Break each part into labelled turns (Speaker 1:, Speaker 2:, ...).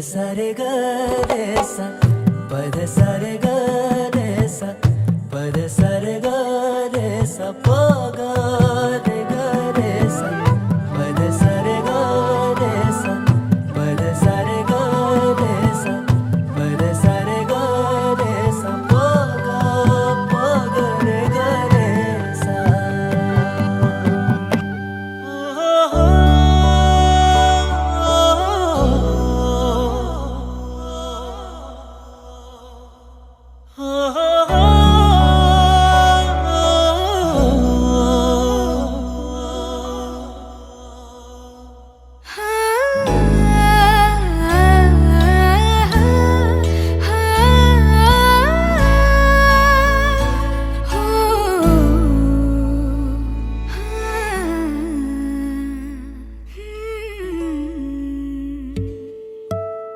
Speaker 1: सा रे ग रे सा पद सा रे ग रे सा पद सा रे ग रे सा प ग रे ग रे सा पद सा रे ग रे सा पद सा रे ग रे सा पद सा रे ग रे सा प ग रे ग रे सा.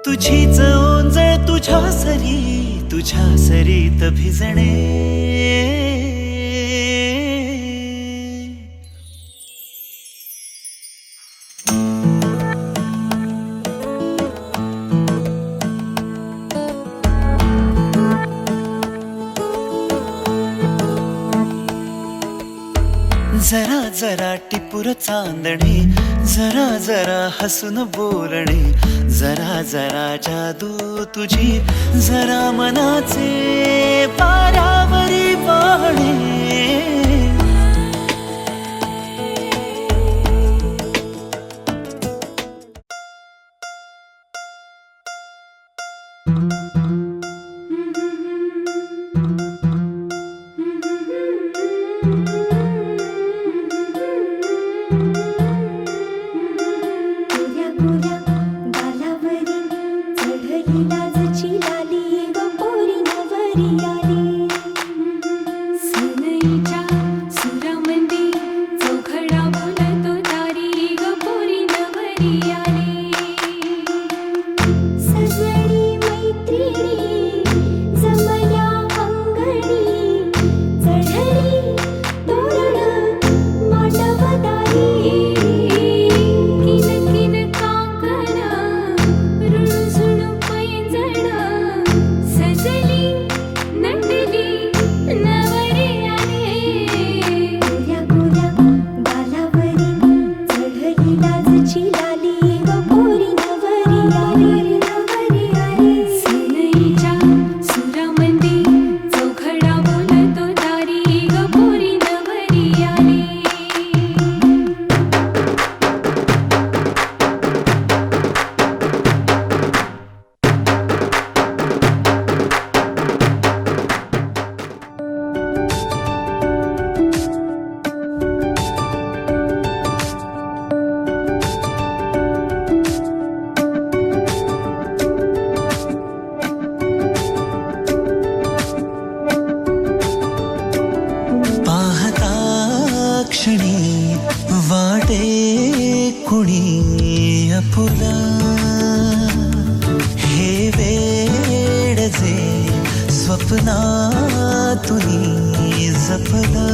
Speaker 2: तुझीच ओंजळ तुझ्या सरीत भिजणे. जरा जरा टिपूर चांदणे, जरा जरा हसून बोलणे, जरा जरा जादू तुझी, जरा मनाचे पारावरी वाहणे. वाटे कुणी आपुला, हे वेड जे स्वप्नातुनी जपला.